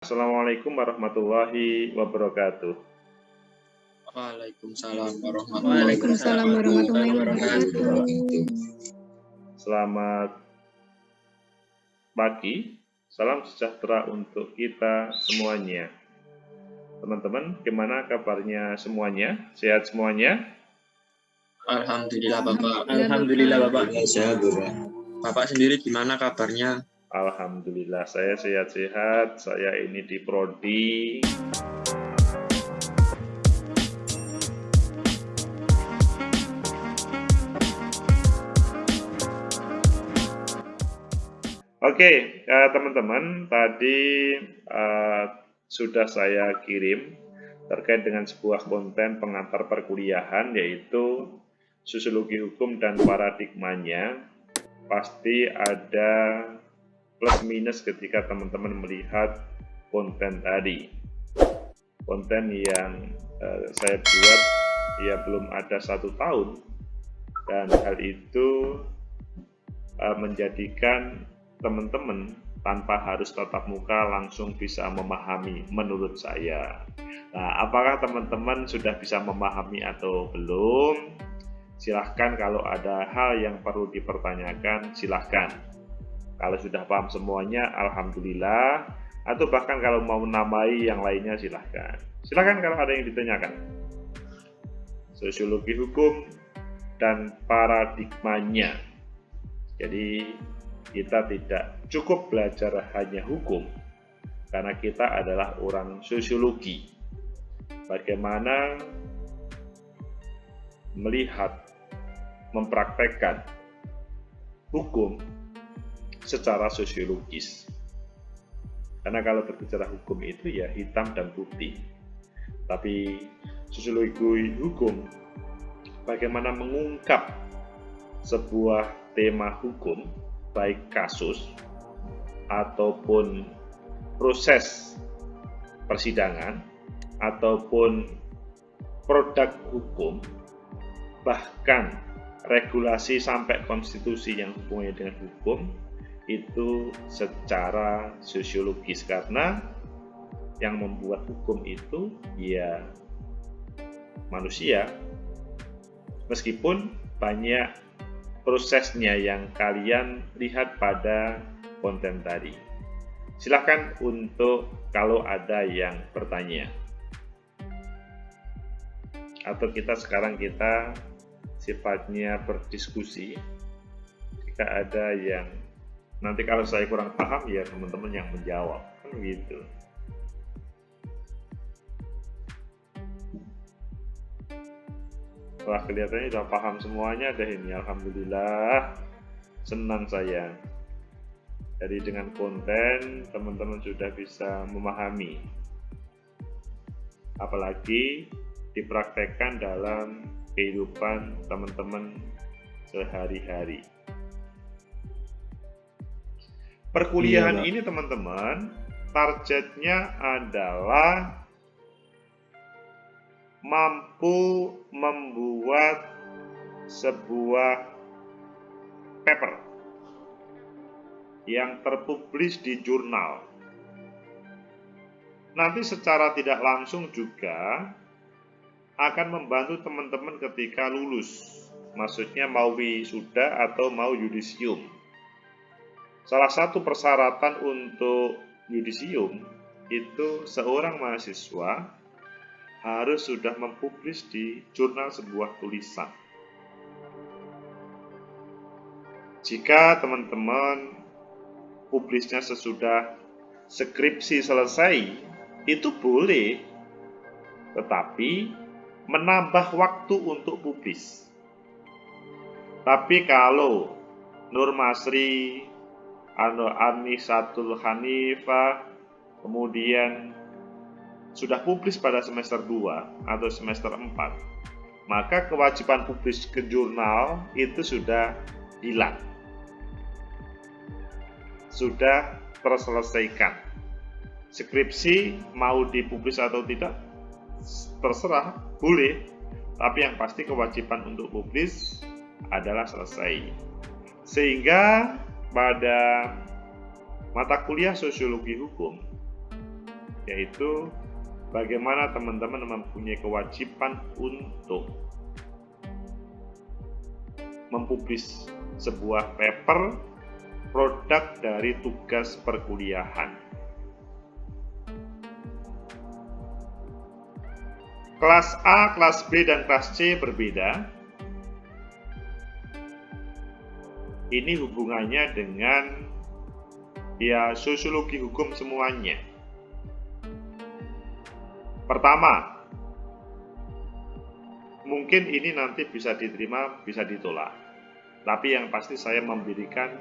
Assalamualaikum warahmatullahi wabarakatuh. Waalaikumsalam Waalaikumsalam warahmatullahi wabarakatuh. Selamat pagi, salam sejahtera untuk kita semuanya. Teman-teman, gimana kabarnya semuanya? Sehat semuanya? Alhamdulillah Bapak. Alhamdulillah Bapak. Bapak sendiri gimana kabarnya? Alhamdulillah, saya sehat-sehat. Saya ini di Prodi. Oke, teman-teman, tadi sudah saya kirim terkait dengan sebuah konten pengantar perkuliahan, yaitu sosiologi hukum dan paradigmanya. Pasti ada plus minus ketika teman-teman melihat konten tadi. Konten yang saya buat ya belum ada 1 tahun, dan hal itu menjadikan teman-teman tanpa harus tatap muka langsung bisa memahami menurut saya. Nah, apakah teman-teman sudah bisa memahami atau belum? Silahkan, kalau ada hal yang perlu dipertanyakan, silahkan. Kalau sudah paham semuanya, alhamdulillah. Atau bahkan kalau mau menambahi yang lainnya, silahkan. Silahkan kalau ada yang ditanyakan. Sosiologi hukum dan paradigmanya. Jadi kita tidak cukup belajar hanya hukum, karena kita adalah orang sosiologi. Bagaimana melihat, mempraktekkan hukum secara sosiologis. Karena kalau berbicara hukum itu ya hitam dan putih. Tapi sosiologi hukum, bagaimana mengungkap sebuah tema hukum, baik kasus ataupun proses persidangan ataupun produk hukum, bahkan regulasi sampai konstitusi yang hubungannya dengan hukum, itu secara sosiologis. Karena yang membuat hukum itu ya manusia, meskipun banyak prosesnya yang kalian lihat pada konten tadi. Silakan untuk kalau ada yang bertanya. Atau sekarang kita sifatnya berdiskusi. Jika ada yang nanti kalau saya kurang paham, ya teman-teman yang menjawab, kan gitu. Wah, kelihatannya sudah paham semuanya deh ini. Alhamdulillah, senang saya. Jadi dengan konten teman-teman sudah bisa memahami, apalagi dipraktekkan dalam kehidupan teman-teman sehari-hari. Perkuliahan ini teman-teman, targetnya adalah mampu membuat sebuah paper yang terpublish di jurnal. Nanti secara tidak langsung juga akan membantu teman-teman ketika lulus, maksudnya mau wisuda atau mau yudisium. Salah satu persyaratan untuk yudisium itu seorang mahasiswa harus sudah mempublish di jurnal sebuah tulisan. Jika teman-teman publisnya sesudah skripsi selesai, itu boleh, tetapi menambah waktu untuk publish. Tapi kalau Nur Masri, Anisatul Hanifah, kemudian sudah publis pada semester 2 atau semester 4, maka kewajiban publis ke jurnal itu sudah hilang, sudah terselesaikan. Skripsi mau dipublis atau tidak terserah, boleh, tapi yang pasti kewajiban untuk publis adalah selesai. Sehingga pada mata kuliah sosiologi hukum yaitu bagaimana teman-teman mempunyai kewajiban untuk mempublish sebuah paper produk dari tugas perkuliahan. Kelas A, kelas B, dan kelas C berbeda. Ini hubungannya dengan sosiologi hukum semuanya. Pertama, mungkin ini nanti bisa diterima, bisa ditolak. Tapi yang pasti saya memberikan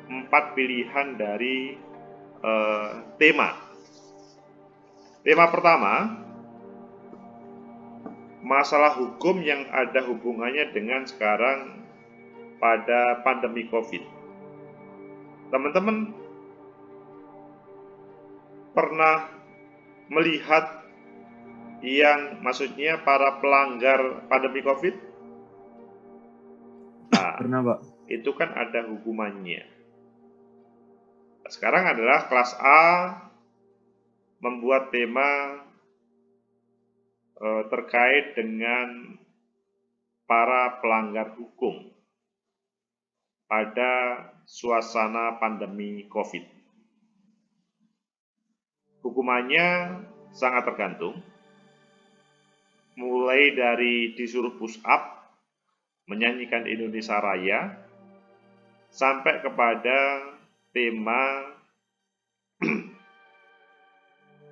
4 pilihan dari tema. Tema pertama, masalah hukum yang ada hubungannya dengan sekarang pada pandemi COVID. Teman-teman pernah melihat yang maksudnya para pelanggar pandemi COVID? Nah, Pernah, Pak. itu kan ada hukumannya. Sekarang adalah kelas A membuat tema terkait dengan para pelanggar hukum pada suasana pandemi COVID. Hukumannya sangat tergantung, mulai dari disuruh push up, menyanyikan Indonesia Raya, sampai kepada tema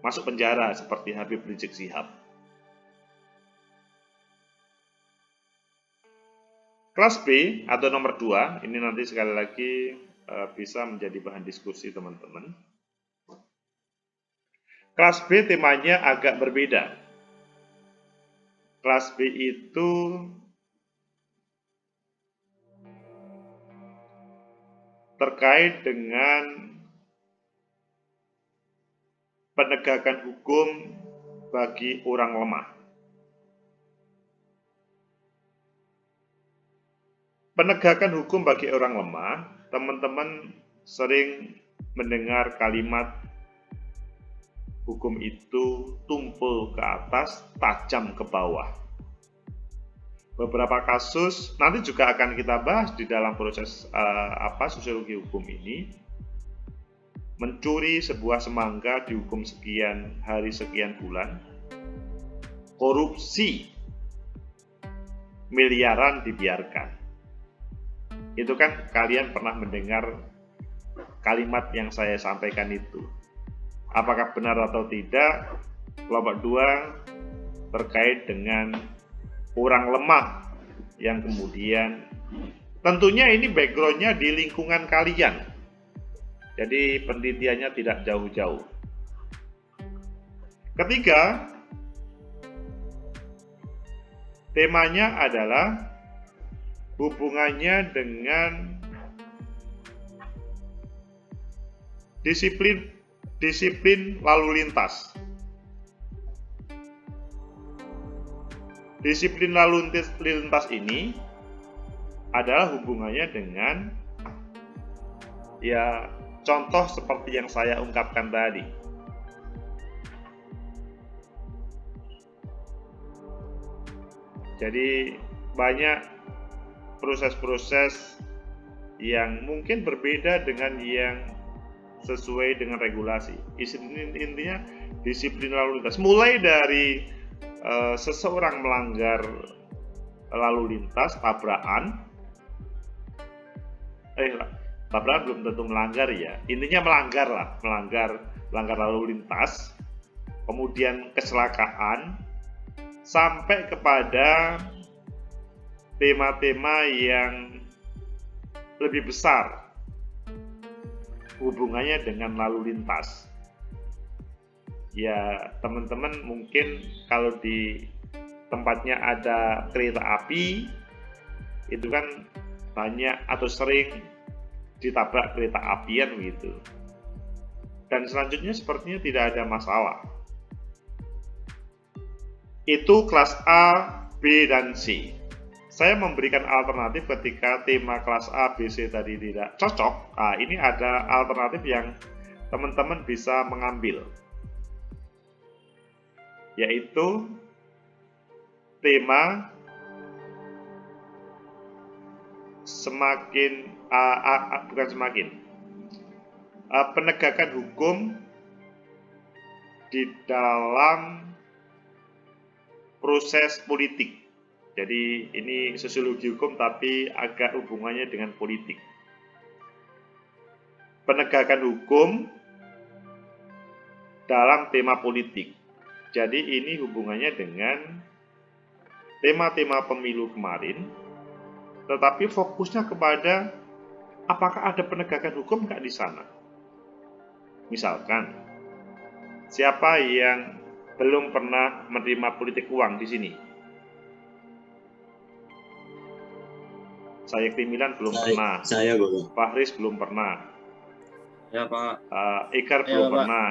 masuk penjara seperti Habib Rizik Syihab. Kelas B atau nomor 2, ini nanti sekali lagi bisa menjadi bahan diskusi teman-teman. Kelas B temanya agak berbeda. Kelas B itu terkait dengan penegakan hukum bagi orang lemah. Penegakan hukum bagi orang lemah, teman-teman sering mendengar kalimat hukum itu tumpul ke atas, tajam ke bawah. Beberapa kasus nanti juga akan kita bahas di dalam proses sosiologi hukum ini. Mencuri sebuah semangka dihukum sekian hari sekian bulan. Korupsi miliaran dibiarkan. Itu kan kalian pernah mendengar kalimat yang saya sampaikan itu. Apakah benar atau tidak? Kelompok 2 terkait dengan orang lemah yang kemudian tentunya ini background-nya di lingkungan kalian. Jadi penelitiannya tidak jauh-jauh. Ketiga, temanya adalah hubungannya dengan disiplin lalu lintas. Disiplin lalu lintas ini adalah hubungannya dengan contoh seperti yang saya ungkapkan tadi. Jadi banyak proses-proses yang mungkin berbeda dengan yang sesuai dengan regulasi. Intinya disiplin lalu lintas. Mulai dari seseorang melanggar lalu lintas, tabrakan belum tentu melanggar ya. Intinya melanggar lalu lintas, kemudian kecelakaan, sampai kepada tema-tema yang lebih besar hubungannya dengan lalu lintas. Ya, teman-teman mungkin kalau di tempatnya ada kereta api, itu kan banyak atau sering ditabrak kereta apian gitu. Dan selanjutnya sepertinya tidak ada masalah. Itu kelas A, B, dan C. Saya memberikan alternatif ketika tema kelas A, B, C tadi tidak cocok. Nah, ini ada alternatif yang teman-teman bisa mengambil. yaitu tema penegakan hukum di dalam proses politik. Jadi ini sosiologi hukum tapi agak hubungannya dengan politik. Penegakan hukum dalam tema politik. Jadi ini hubungannya dengan tema-tema pemilu kemarin, tetapi fokusnya kepada apakah ada penegakan hukum nggak di sana. Misalkan, siapa yang belum pernah menerima politik uang di sini? Saya Krimilan belum pernah. Saya, Bapak. Fahris belum pernah. Ya, Pak. Iker Ayo, belum Pak. pernah.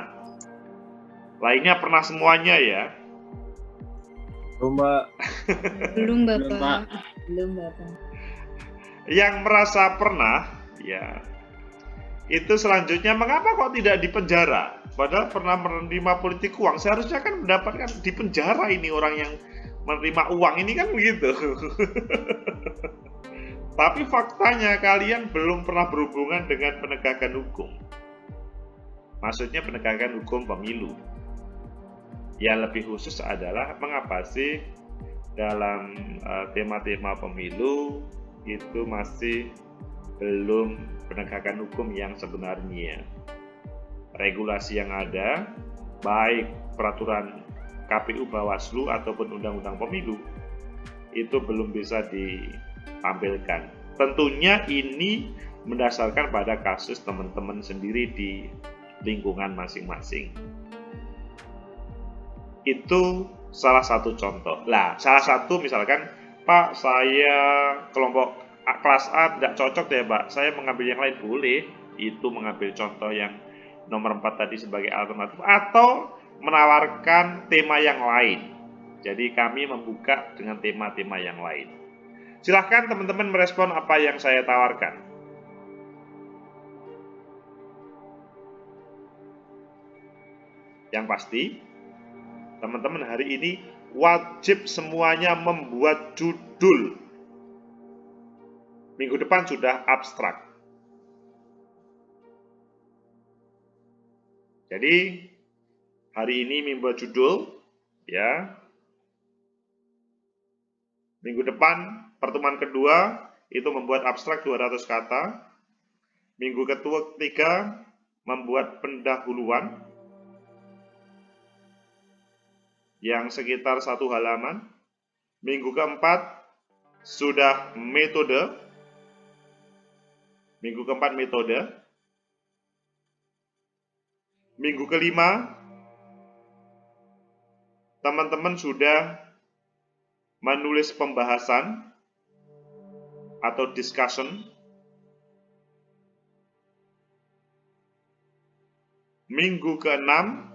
Lainnya pernah semuanya ya. Belum, Belum, Bapak. Pak. Belum, Bapak. Yang merasa pernah, ya, itu selanjutnya mengapa kok tidak dipenjara? Padahal pernah menerima politik uang, seharusnya kan mendapatkan di penjara ini orang yang menerima uang ini kan begitu. Tapi faktanya kalian belum pernah berhubungan dengan penegakan hukum. Maksudnya penegakan hukum pemilu. Yang lebih khusus adalah mengapa sih dalam tema-tema pemilu itu masih belum penegakan hukum yang sebenarnya. Regulasi yang ada, baik peraturan KPU Bawaslu ataupun Undang-Undang Pemilu, itu belum bisa ditampilkan. Tentunya ini mendasarkan pada kasus teman-teman sendiri di lingkungan masing-masing. Itu salah satu contoh. Lah, salah satu misalkan, Pak, saya kelompok kelas A tidak cocok deh, Pak. Saya mengambil yang lain, boleh. Itu mengambil contoh yang nomor 4 tadi sebagai alternatif, atau menawarkan tema yang lain. Jadi kami membuka dengan tema-tema yang lain. Silahkan teman-teman merespon apa yang saya tawarkan. Yang pasti, teman-teman hari ini wajib semuanya membuat judul. Minggu depan sudah abstrak. Jadi hari ini membuat judul, ya. Minggu depan pertemuan kedua itu membuat abstrak 200 kata. Minggu ketiga membuat pendahuluan yang sekitar 1 halaman. Minggu keempat sudah metode. Minggu keempat metode. Minggu kelima teman-teman sudah menulis pembahasan atau discussion. Minggu keenam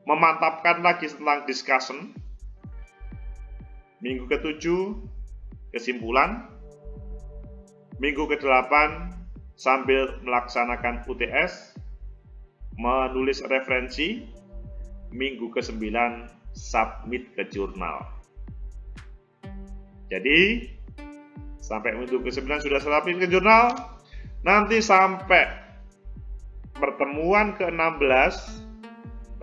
memantapkan lagi tentang discussion. Minggu ketujuh kesimpulan. Minggu ke-8 sambil melaksanakan UTS, menulis referensi. Minggu ke-9 submit ke jurnal. Jadi sampai minggu ke-9 sudah submit ke jurnal. Nanti sampai pertemuan ke-16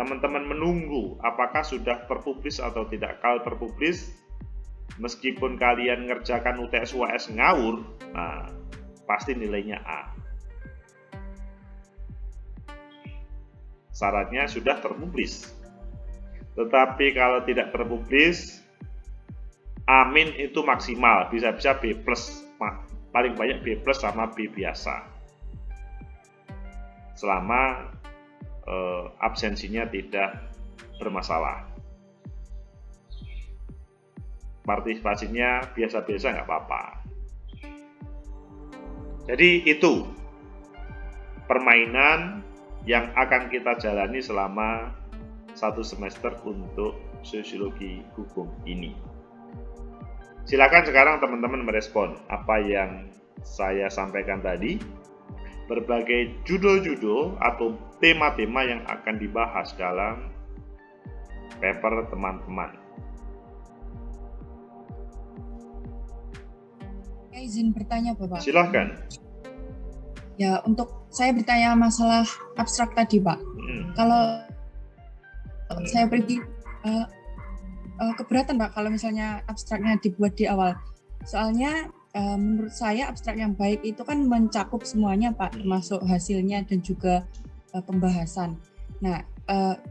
teman-teman menunggu apakah sudah terpublis atau tidak. Kalau terpublis, meskipun kalian ngerjakan UTS UAS ngawur, nah pasti nilainya A. Syaratnya sudah terpublis. Tetapi kalau tidak terpublis, amin itu maksimal, bisa-bisa B+, paling banyak B+ sama B biasa. Selama absensinya tidak bermasalah. Partisipasinya biasa-biasa nggak apa-apa. Jadi itu permainan yang akan kita jalani selama 1 semester untuk sosiologi hukum ini. Silakan sekarang teman-teman merespon apa yang saya sampaikan tadi. Berbagai judul-judul atau tema-tema yang akan dibahas dalam paper teman-teman. Izin bertanya Bapak. Silahkan. Ya, untuk saya bertanya masalah abstrak tadi Pak. Kalau saya pergi keberatan Pak kalau misalnya abstraknya dibuat di awal. Soalnya menurut saya abstrak yang baik itu kan mencakup semuanya Pak, termasuk hasilnya dan juga pembahasan. Nah,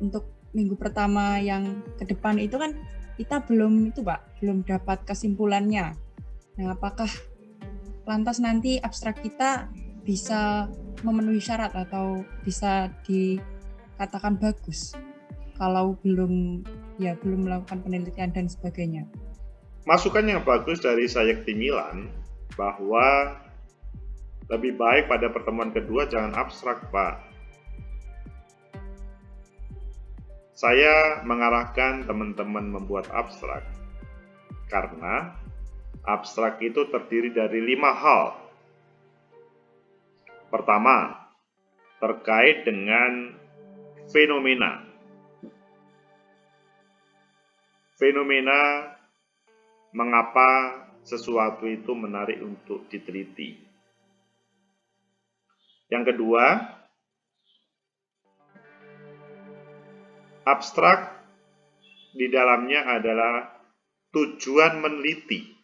untuk minggu pertama yang ke depan itu kan kita belum dapat kesimpulannya. Nah, apakah lantas nanti abstrak kita bisa memenuhi syarat atau bisa dikatakan bagus kalau belum melakukan penelitian dan sebagainya? Masukan yang bagus dari Sayekti Milan bahwa lebih baik pada pertemuan kedua jangan abstrak, Pak. Saya mengarahkan teman-teman membuat abstrak karena abstrak itu terdiri dari 5 hal. Pertama, terkait dengan fenomena. Fenomena mengapa sesuatu itu menarik untuk diteliti. Yang kedua, abstrak di dalamnya adalah tujuan meneliti.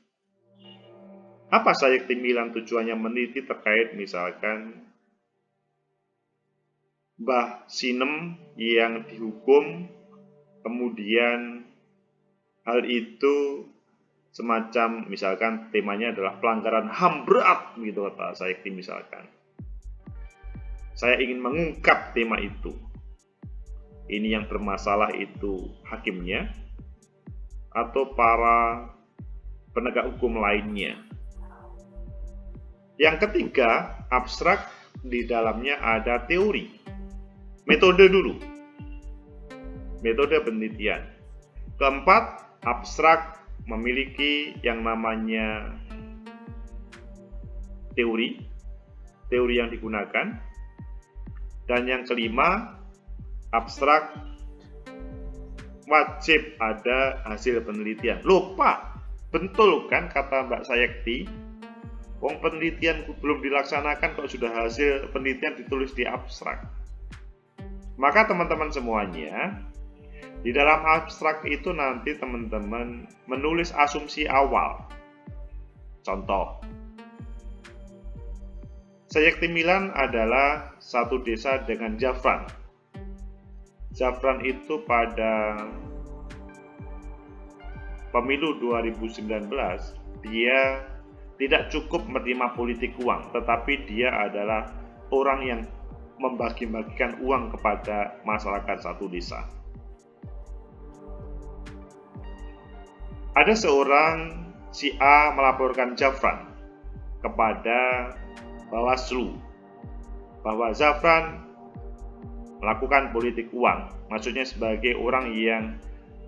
Apa Sayekti Milan tujuannya meneliti terkait misalkan Mbah Sinem yang dihukum, kemudian hal itu semacam misalkan temanya adalah pelanggaran HAM berat gitu kata Sayekti misalkan. Saya ingin mengungkap tema itu. Ini yang bermasalah itu hakimnya atau para penegak hukum lainnya. Yang ketiga, abstrak di dalamnya ada teori. Metode dulu. Metode penelitian. Keempat, abstrak memiliki yang namanya teori yang digunakan. Dan yang kelima, abstrak wajib ada hasil penelitian. Loh Pak, betul kan kata Mbak Sayekti? Wong penelitian belum dilaksanakan kok sudah hasil penelitian ditulis di abstrak. Maka teman-teman semuanya, di dalam abstrak itu nanti teman-teman menulis asumsi awal. Contoh, Sayekti Milan adalah satu desa dengan Zafran. Zafran itu pada pemilu 2019, dia tidak cukup menerima politik uang, tetapi dia adalah orang yang membagi-bagikan uang kepada masyarakat satu desa. Ada seorang si A melaporkan Zafran kepada Bawaslu bahwa Zafran melakukan politik uang, maksudnya sebagai orang yang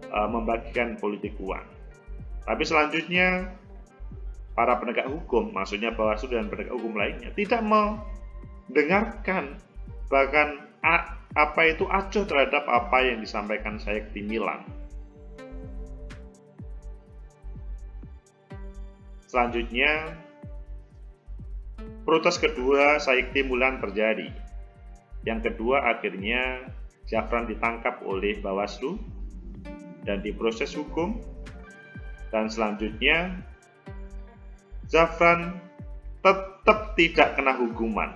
membagikan politik uang. Tapi selanjutnya para penegak hukum, maksudnya Bawaslu dan penegak hukum lainnya, tidak mendengarkan, bahkan acuh terhadap apa yang disampaikan Sayekti Milan. Selanjutnya, protes kedua Sayekti Milan terjadi. Yang kedua, akhirnya Zafran ditangkap oleh Bawaslu dan diproses hukum. Dan selanjutnya, Zafran tetap tidak kena hukuman.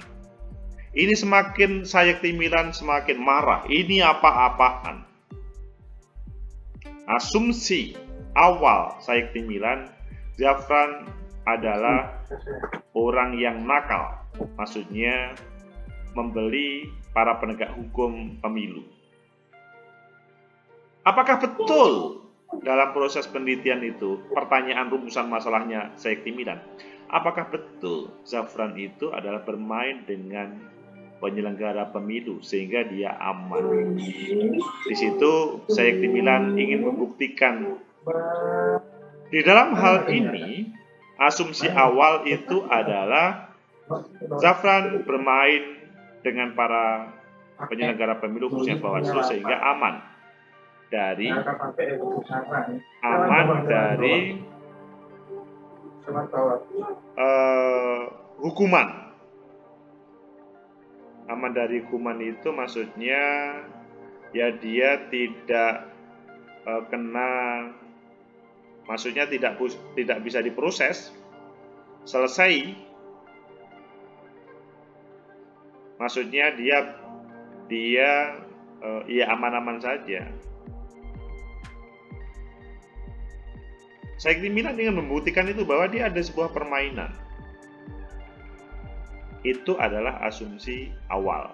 Ini semakin Sayekti Milan semakin marah. Ini apa-apaan? Asumsi awal Sayekti Milan, Zafran adalah orang yang nakal. Maksudnya membeli para penegak hukum pemilu. Apakah betul dalam proses penelitian itu, pertanyaan rumusan masalahnya Sayekti Milan, apakah betul Zafran itu adalah bermain dengan penyelenggara pemilu sehingga dia aman? Di situ Sayekti Milan ingin membuktikan. Di dalam hal ini, asumsi awal itu adalah Zafran bermain dengan para penyelenggara pemilu khususnya Bawaslu sehingga aman. dari aman dari hukuman. Aman dari hukuman itu maksudnya ya dia tidak kena, maksudnya tidak bisa diproses, selesai. Maksudnya dia ya aman-aman saja. Saya Milan ingin membuktikan itu bahwa dia ada sebuah permainan. Itu adalah asumsi awal.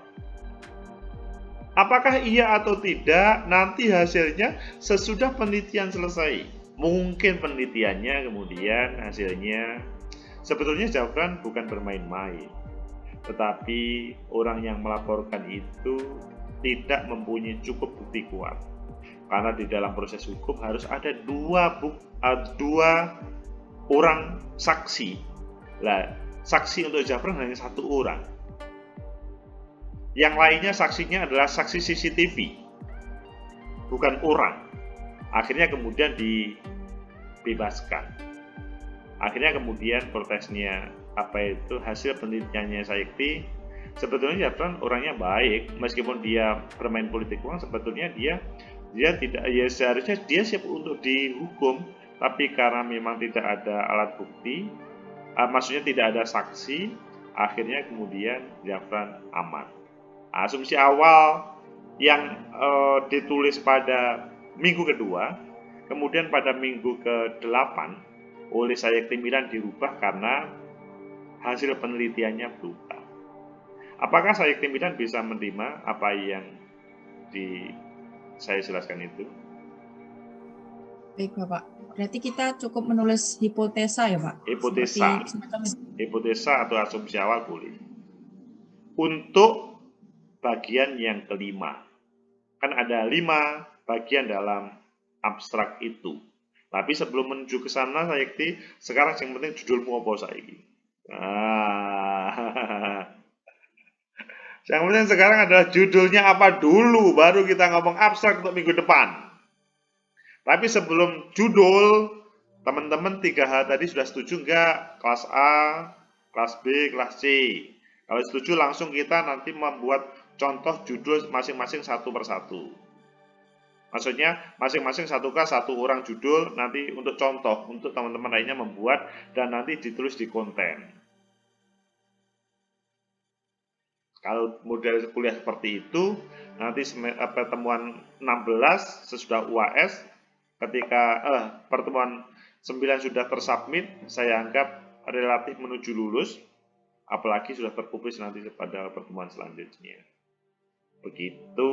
Apakah iya atau tidak, nanti hasilnya sesudah penelitian selesai. Mungkin penelitiannya kemudian hasilnya sebetulnya Zafran bukan bermain-main. Tetapi orang yang melaporkan itu tidak mempunyai cukup bukti kuat. Karena di dalam proses hukum harus ada dua orang saksi. Lah, saksi untuk Zafran hanya satu orang. Yang lainnya saksinya adalah saksi CCTV, bukan orang. Akhirnya kemudian dibebaskan. Akhirnya kemudian protesnya hasil penelitiannya Sayekti, sebetulnya Zafran orangnya baik, meskipun dia bermain politik uang, sebetulnya dia tidak, ya seharusnya dia siap untuk dihukum, tapi karena memang tidak ada alat bukti, maksudnya tidak ada saksi, akhirnya kemudian Zafran aman. Asumsi awal yang ditulis pada minggu kedua, kemudian pada minggu ke-8 oleh Sayekti Milan dirubah karena hasil penelitiannya berubah. Apakah Sayekti Milan bisa menerima apa yang saya jelaskan itu? Baik Bapak, berarti kita cukup menulis hipotesa ya Pak? Hipotesa atau asumsi awal boleh. Untuk bagian yang kelima, kan ada 5 bagian dalam abstrak itu. Tapi sebelum menuju ke sana, Sayekti, sekarang yang penting judulmu apa saiki? Yang penting sekarang adalah judulnya apa dulu, baru kita ngomong abstrak untuk minggu depan. Tapi sebelum judul, teman-teman 3 hal tadi sudah setuju nggak? Kelas A, kelas B, kelas C. Kalau setuju langsung kita nanti membuat contoh judul masing-masing satu persatu. Maksudnya masing-masing satu kelas satu orang judul, nanti untuk contoh, untuk teman-teman lainnya membuat dan nanti ditulis di konten. Kalau model kuliah seperti itu, nanti pertemuan 16 sesudah UAS, ketika pertemuan 9 sudah tersubmit, saya anggap relatif menuju lulus, apalagi sudah terpublish nanti pada pertemuan selanjutnya. Begitu.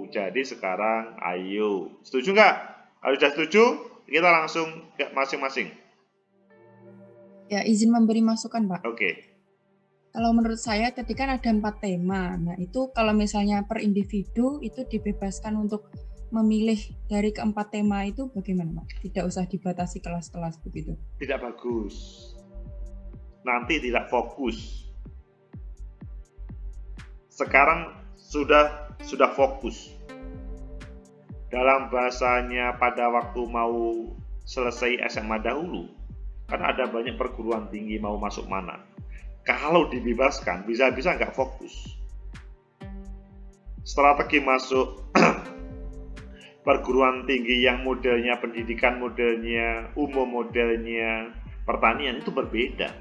Jadi sekarang ayo, setuju nggak? Kalau sudah setuju, kita langsung ke masing-masing. Ya, izin memberi masukan Pak. Oke. Kalau menurut saya tadi kan ada 4 tema. Nah itu kalau misalnya per individu itu dibebaskan untuk memilih dari keempat tema itu bagaimana Pak? Tidak usah dibatasi kelas-kelas begitu. Tidak bagus. Nanti tidak fokus. Sekarang sudah fokus. Dalam bahasanya pada waktu mau selesai SMA dahulu, kan ada banyak perguruan tinggi mau masuk mana. Kalau dibebaskan, bisa-bisa nggak fokus. Strategi masuk perguruan tinggi yang modelnya pendidikan, modelnya umum, modelnya pertanian itu berbeda.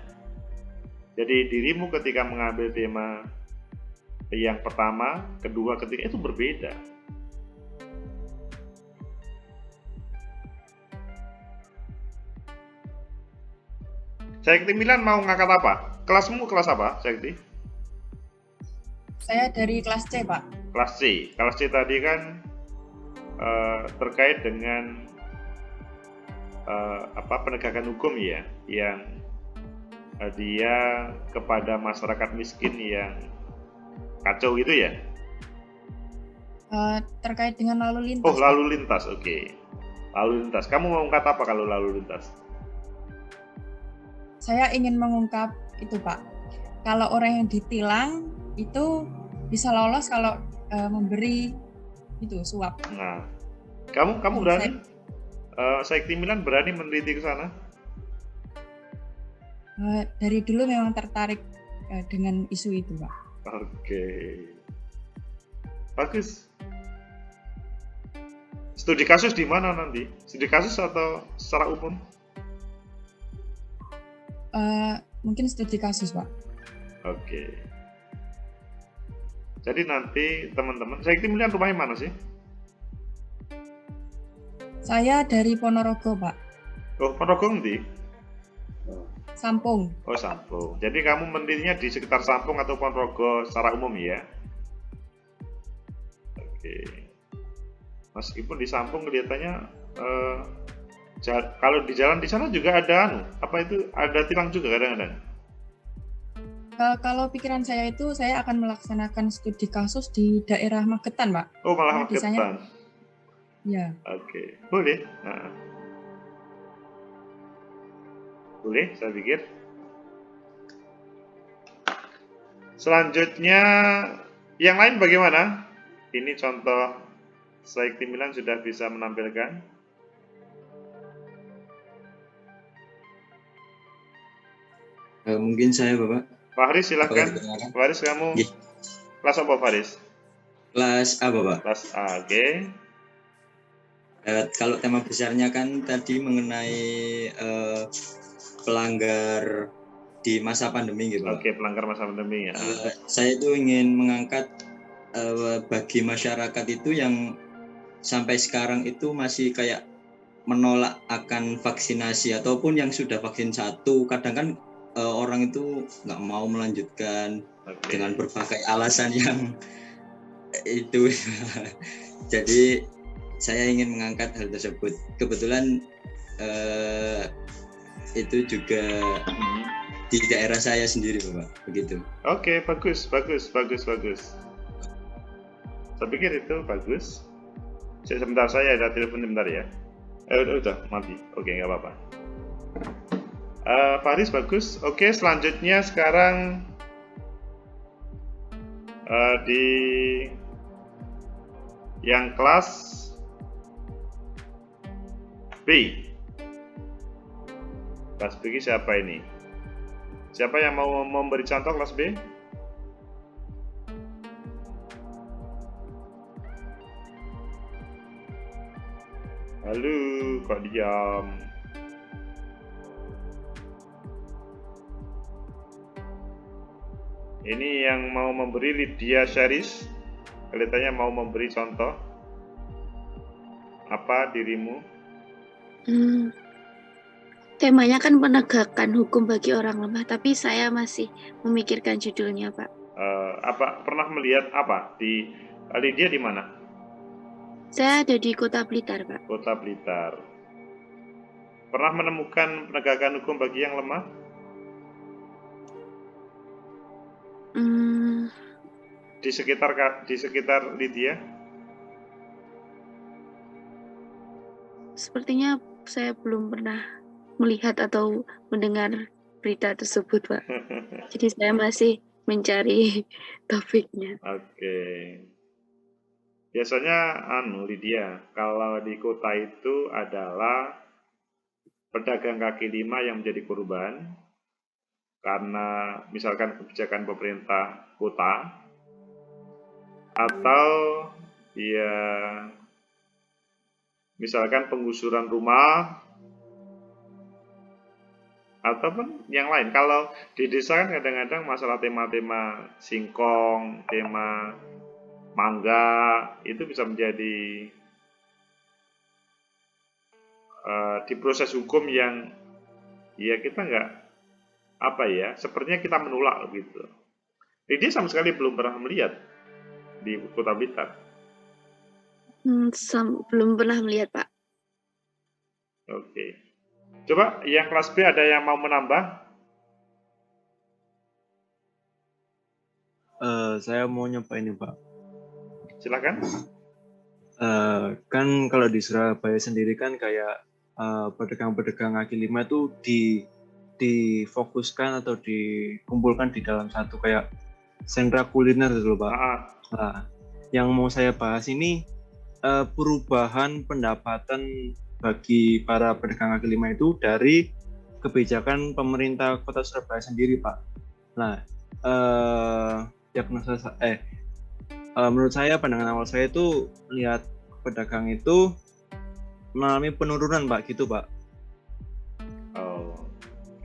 Jadi dirimu ketika mengambil tema yang pertama, kedua, ketiga itu berbeda. Sayekti Milan mau ngangkat apa? Kelasmu kelas apa, Sayekti? Saya dari kelas C, Pak. Kelas C. Kelas C tadi kan terkait dengan penegakan hukum ya, yang dia kepada masyarakat miskin yang kacau gitu ya? Terkait dengan lalu lintas. Oh, lalu lintas, oke. Lalu lintas. Kamu mau ngangkat apa kalau lalu lintas? Saya ingin mengungkap itu Pak, kalau orang yang ditilang itu bisa lolos kalau memberi itu suap. Nah, Kamu berani? Saikti Milan berani meneliti ke sana? Dari dulu memang tertarik dengan isu itu, Pak. Oke. Bagus. Studi kasus di mana nanti? Studi kasus atau secara umum? Mungkin studi kasus, Pak. Oke. Jadi nanti teman-teman, Saikti Milan rumahnya mana sih? Saya dari Ponorogo, Pak. Oh, Ponorogo nanti? Sampung. Oh, Sampung. Jadi kamu menelitinya di sekitar Sampung atau Ponorogo secara umum ya? Oke. Meskipun di Sampung kelihatannya kalau di jalan di sana juga ada apa itu ada tilang juga kadang-kadang. Kalau pikiran saya itu saya akan melaksanakan studi kasus di daerah Magetan, Pak. Oh, malah Desanya, Magetan. ya. Oke, boleh. Boleh, saya pikir. Selanjutnya, yang lain bagaimana? Ini contoh Saikti Milan sudah bisa menampilkan. Mungkin saya, Bapak. Faris, silakan. Faris, kamu kelas apa, Faris? Kelas A, Bapak. Kelas A, oke. Kalau tema besarnya kan tadi mengenai pelanggar di masa pandemi gitu. Oke, pelanggar masa pandemi ya. Saya itu ingin mengangkat bagi masyarakat itu yang sampai sekarang itu masih kayak menolak akan vaksinasi ataupun yang sudah vaksin 1, kadang kan orang itu nggak mau melanjutkan dengan berbagai alasan yang itu. Jadi saya ingin mengangkat hal tersebut. Kebetulan itu juga di daerah saya sendiri, Bapak. Begitu. Oke, bagus. Saya pikir itu bagus. Sebentar, saya ada telepon sebentar ya. Udah mati. Oke, nggak apa-apa. Faris bagus. Oke, selanjutnya sekarang di yang kelas B. Kelas B siapa ini? Siapa yang mau memberi contoh kelas B? Halo, kok diam? Ini yang mau memberi Lydia Syaris. Kelihatannya mau memberi contoh. Apa dirimu? Temanya kan penegakan hukum bagi orang lemah, tapi saya masih memikirkan judulnya, Pak. Apa pernah melihat apa di Lydia di mana? Saya ada di Kota Blitar, Pak. Kota Blitar. Pernah menemukan penegakan hukum bagi yang lemah? Di sekitar Lydia? Sepertinya saya belum pernah melihat atau mendengar berita tersebut, Pak. Jadi saya masih mencari topiknya. Oke. Biasanya Lydia, kalau di kota itu adalah pedagang kaki lima yang menjadi korban karena misalkan kebijakan pemerintah kota atau ya misalkan penggusuran rumah ataupun yang lain. Kalau di desa kan kadang-kadang masalah tema-tema singkong, tema mangga itu bisa menjadi di proses hukum yang ya kita nggak sepertinya kita menolak gitu. Dia sama sekali belum pernah melihat di Kota Blitar. Belum pernah melihat, Pak. Oke. Coba yang kelas B ada yang mau menambah? Saya mau nyoba ini, Pak. Silakan. Kan kalau di Surabaya sendiri kan kayak pedagang-pedagang kaki lima itu difokuskan atau dikumpulkan di dalam satu kayak sentra kuliner gitu loh, Pak. Nah, yang mau saya bahas ini perubahan pendapatan bagi para pedagang kaki lima itu dari kebijakan pemerintah Kota Surabaya sendiri, Pak. Nah, menurut saya, pandangan awal saya itu melihat pedagang itu mengalami penurunan, Pak, gitu, Pak. Oh,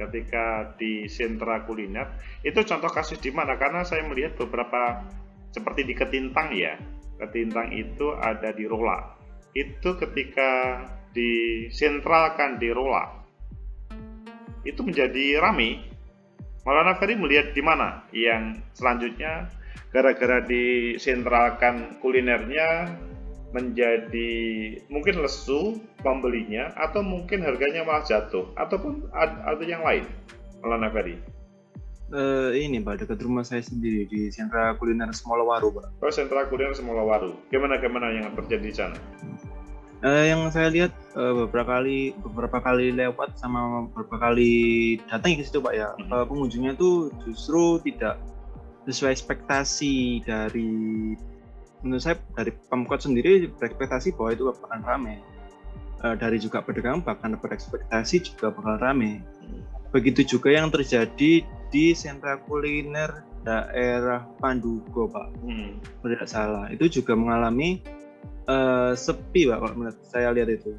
ketika di sentra kuliner, itu contoh kasus di mana? Karena saya melihat beberapa seperti di Ketintang ya. Ketintang itu ada di Rola. Itu ketika disentralkan di Rola, itu menjadi ramai. Maulana Ferry melihat di mana yang selanjutnya gara-gara disentralkan kulinernya menjadi mungkin lesu pembelinya, atau mungkin harganya malah jatuh, ataupun ada yang lain, Maulana Ferry? Ini, Pak, dekat rumah saya sendiri di sentra kuliner Semolawaru, Pak. Oh, sentra kuliner Semolawaru. Gimana yang terjadi di sana? Yang saya lihat beberapa kali lewat sama beberapa kali datang ke situ, Pak, ya. Pengunjungnya tuh justru tidak sesuai ekspektasi dari, menurut saya, dari Pemkot sendiri berekspektasi bahwa itu akan ramai. Dari juga pedagang bahkan berekspektasi juga bakal ramai. Begitu juga yang terjadi di sentra kuliner daerah Pandugo, Pak. Tidak salah, itu juga mengalami sepi, Pak, kalau menurut saya lihat itu.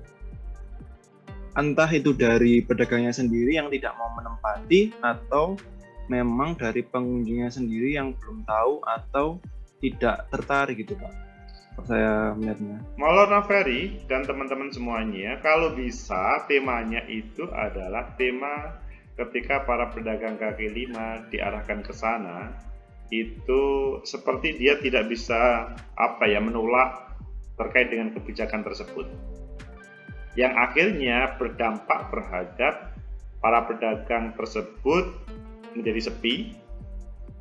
Entah itu dari pedagangnya sendiri yang tidak mau menempati, atau memang dari pengunjungnya sendiri yang belum tahu atau tidak tertarik gitu, Pak. Saya melihatnya. Maulana Ferry dan teman-teman semuanya, kalau bisa temanya itu adalah tema ketika para pedagang kaki lima diarahkan ke sana, itu seperti dia tidak bisa menolak terkait dengan kebijakan tersebut, yang akhirnya berdampak terhadap para pedagang tersebut menjadi sepi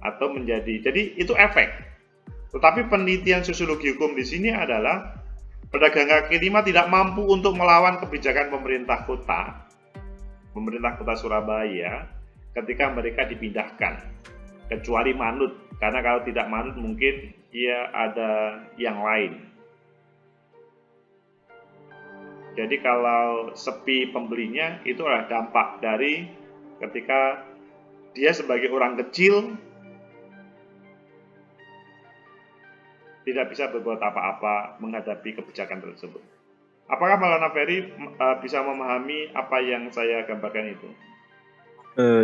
atau jadi itu efek. Tetapi penelitian sosiologi hukum di sini adalah pedagang kaki lima tidak mampu untuk melawan kebijakan pemerintah kota Surabaya ketika mereka dipindahkan, kecuali manut, karena kalau tidak manut mungkin ya ada yang lain. Jadi kalau sepi pembelinya itu adalah dampak dari ketika dia sebagai orang kecil tidak bisa berbuat apa-apa menghadapi kebijakan tersebut. Apakah Maulana Ferry bisa memahami apa yang saya gambarkan itu?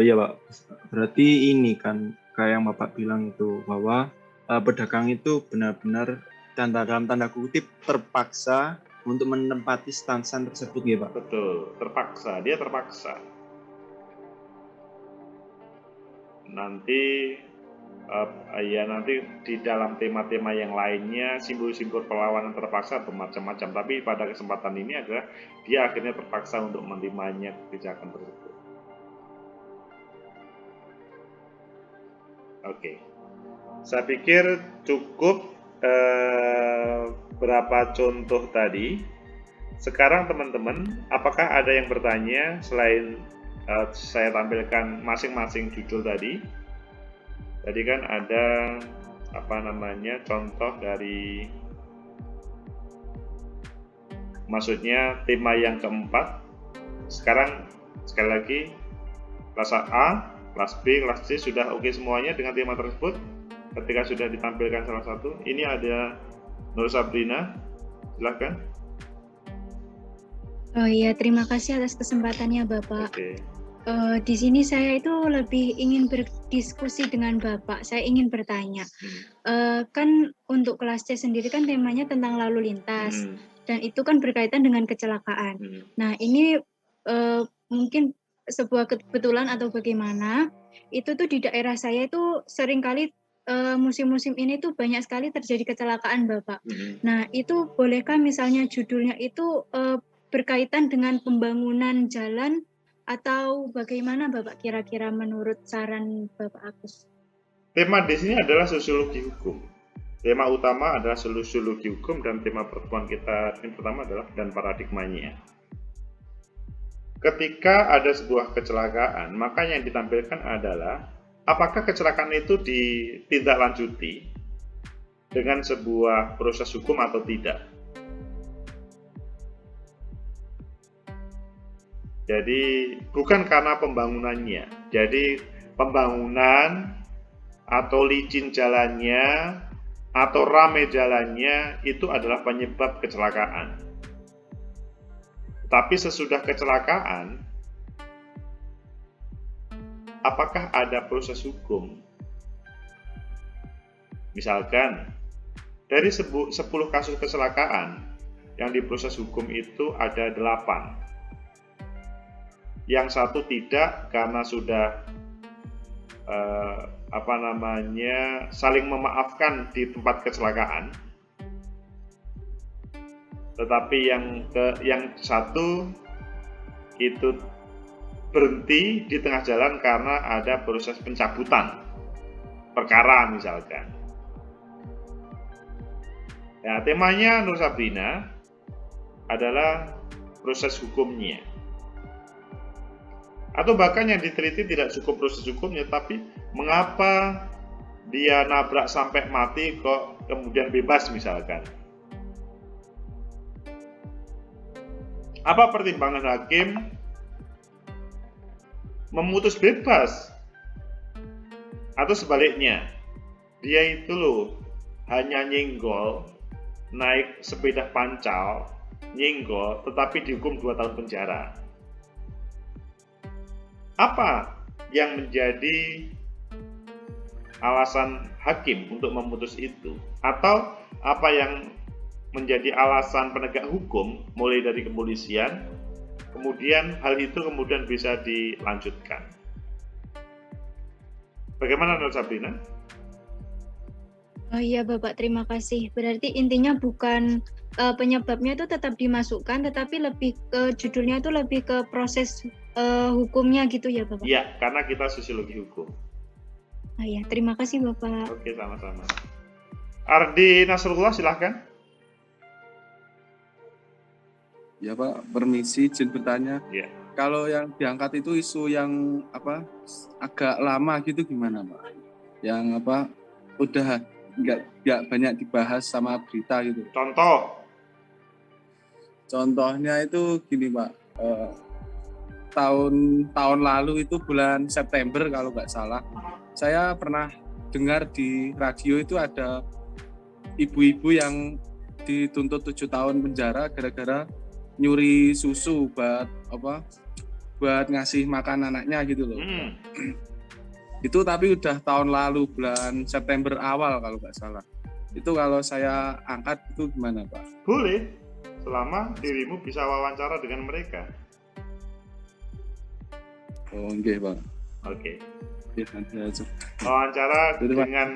Ya, Pak. Berarti ini kan kayak yang Bapak bilang itu, bahwa pedagang itu benar-benar dalam tanda kutip terpaksa untuk menempati stand tersebut, ya, Pak? Betul, dia terpaksa. Nanti di dalam tema-tema yang lainnya simbol-simbol perlawanan terpaksa bermacam-macam, tapi pada kesempatan ini adalah dia akhirnya terpaksa untuk menerimanya kebijakan tersebut. Oke. Saya pikir cukup berapa contoh tadi. Sekarang teman-teman, apakah ada yang bertanya selain saya tampilkan masing-masing judul tadi? Tadi kan ada contoh dari, maksudnya tema yang keempat. Sekarang sekali lagi, kelas A, kelas B, kelas C sudah oke semuanya dengan tema tersebut. Ketika sudah ditampilkan salah satu, ini ada Nur Sabrina, silakan. Oh iya, terima kasih atas kesempatannya, Bapak. Oke. Di sini saya itu lebih ingin berdiskusi dengan Bapak. Saya ingin bertanya, kan untuk kelas C sendiri kan temanya tentang lalu lintas, dan itu kan berkaitan dengan kecelakaan. Nah, ini mungkin sebuah kebetulan atau bagaimana, itu tuh di daerah saya itu seringkali musim-musim ini tuh banyak sekali terjadi kecelakaan, Bapak. Nah, itu bolehkah misalnya judulnya itu berkaitan dengan pembangunan jalan, atau bagaimana Bapak kira-kira menurut saran Bapak Agus? Tema di sini adalah sosiologi hukum. Tema utama adalah sosiologi hukum, dan tema pertemuan kita yang pertama adalah dan paradigmanya. Ketika ada sebuah kecelakaan, maka yang ditampilkan adalah apakah kecelakaan itu ditindaklanjuti dengan sebuah proses hukum atau tidak. Jadi bukan karena pembangunannya. Jadi pembangunan atau licin jalannya atau rame jalannya itu adalah penyebab kecelakaan. Tapi sesudah kecelakaan, apakah ada proses hukum? Misalkan, dari 10 kasus kecelakaan, yang diproses hukum itu ada 8. Yang satu tidak karena sudah saling memaafkan di tempat kecelakaan. Tetapi yang satu itu berhenti di tengah jalan karena ada proses pencabutan perkara misalkan. Ya, temanya Nur Sabrina adalah proses hukumnya. Atau bahkan yang diteliti tidak cukup proses hukumnya, tapi mengapa dia nabrak sampai mati kok kemudian bebas misalkan. Apa pertimbangan hakim memutus bebas? Atau sebaliknya, dia itu loh hanya nyenggol, naik sepeda pancal, nyenggol, tetapi dihukum 2 tahun penjara. Apa yang menjadi alasan hakim untuk memutus itu? Atau apa yang menjadi alasan penegak hukum mulai dari kepolisian, kemudian hal itu kemudian bisa dilanjutkan? Bagaimana Nur Sabrina? Oh iya Bapak, terima kasih. Berarti intinya bukan penyebabnya itu tetap dimasukkan, tetapi lebih ke judulnya itu lebih ke proses hukumnya gitu ya Bapak? Iya, karena kita sosiologi hukum. Oh iya, terima kasih Bapak. Oke, sama-sama. Ardi Nasrullah, silahkan. Ya Pak, permisi izin bertanya. Ya. Kalau yang diangkat itu isu yang agak lama gitu gimana Pak? Yang udah nggak banyak dibahas sama berita gitu. Contohnya itu gini Pak, tahun lalu itu bulan September kalau nggak salah, saya pernah dengar di radio itu ada ibu-ibu yang dituntut 7 tahun penjara gara-gara nyuri susu buat ngasih makan anaknya gitu loh. Itu tapi udah tahun lalu bulan September awal kalau nggak salah. Itu kalau saya angkat itu gimana Pak? Boleh, selama dirimu bisa wawancara dengan mereka. Oh enggak Pak. Oke. Ya, nanti aja. Wawancara Jadi, dengan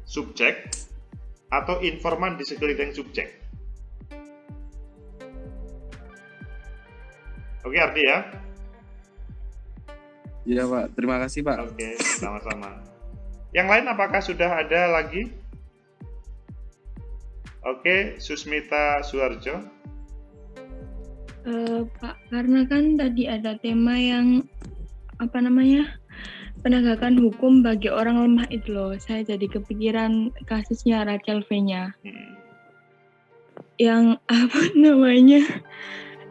subjek atau informan di sekeliling subjek. Oke Ardi ya. Iya Pak, terima kasih Pak. Oke, sama-sama. Yang lain apakah sudah ada lagi? Oke, Susmita Suharjo. Pak, karena kan tadi ada tema yang penegakan hukum bagi orang lemah itu loh. Saya jadi kepikiran kasusnya Rachel V-nya. Yang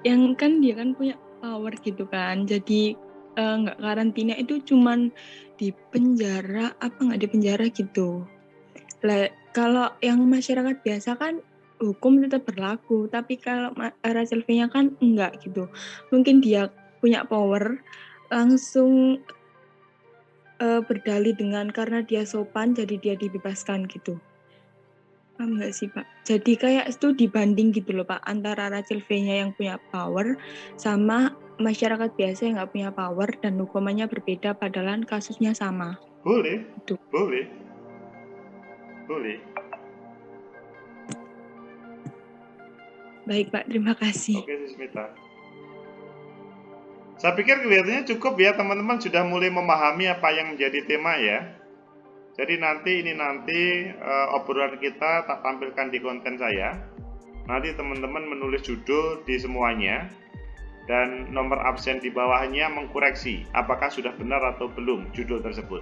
yang kan dia kan punya power gitu kan. Jadi nggak karantina itu cuman di penjara nggak di penjara gitu. Kalau yang masyarakat biasa kan hukum tetap berlaku, tapi kalau Rachel V-nya kan enggak gitu. Mungkin dia punya power langsung berdalih dengan karena dia sopan jadi dia dibebaskan gitu. Paham nggak sih Pak? Jadi kayak itu dibanding gitu loh Pak, antara Rachel V-nya yang punya power sama masyarakat biasa yang nggak punya power dan hukumannya berbeda padahal kasusnya sama. Boleh, gitu. Boleh. Baik Pak, terima kasih. Oke Susmita. Saya pikir kelihatannya cukup ya, teman-teman sudah mulai memahami apa yang menjadi tema ya. Jadi nanti obrolan kita tak tampilkan di konten saya. Nanti teman-teman menulis judul di semuanya dan nomor absen di bawahnya mengkoreksi apakah sudah benar atau belum judul tersebut.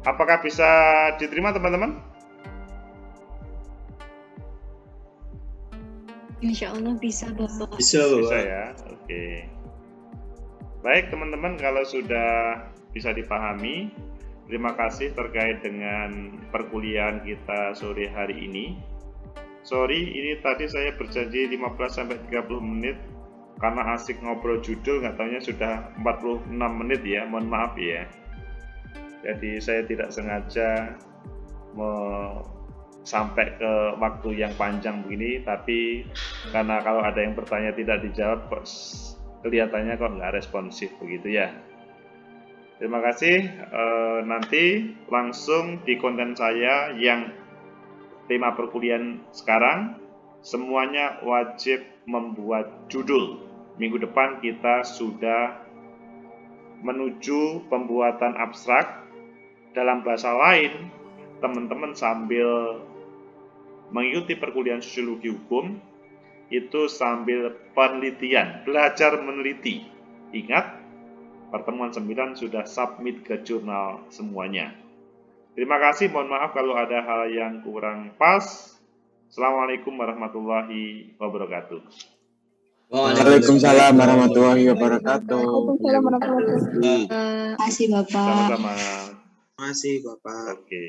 Apakah bisa diterima teman-teman? Insya Allah bisa Bapak. Bisa, Bisa Bapak. ya, oke. Baik teman-teman, kalau sudah bisa dipahami, terima kasih terkait dengan perkuliahan kita sore hari ini. Sorry, ini tadi saya berjanji 15-30 menit, karena asik ngobrol judul, nggak taunya sudah 46 menit ya, mohon maaf ya. Jadi saya tidak sengaja sampai ke waktu yang panjang begini, tapi karena kalau ada yang bertanya tidak dijawab, kok kelihatannya kok nggak responsif begitu ya. Terima kasih. Nanti langsung di konten saya yang tema perkuliahan sekarang, semuanya wajib membuat judul. Minggu depan kita sudah menuju pembuatan abstrak. Dalam bahasa lain, teman-teman sambil mengikuti perkuliahan sosiologi hukum, itu sambil penelitian, belajar meneliti. Ingat, pertemuan 9 sudah submit ke jurnal semuanya. Terima kasih, mohon maaf kalau ada hal yang kurang pas. Assalamualaikum warahmatullahi wabarakatuh. Waalaikumsalam warahmatullahi wabarakatuh. Waalaikumsalam warahmatullahi wabarakatuh. Terima kasih Bapak. Sama-sama. Terima kasih Bapak. Oke.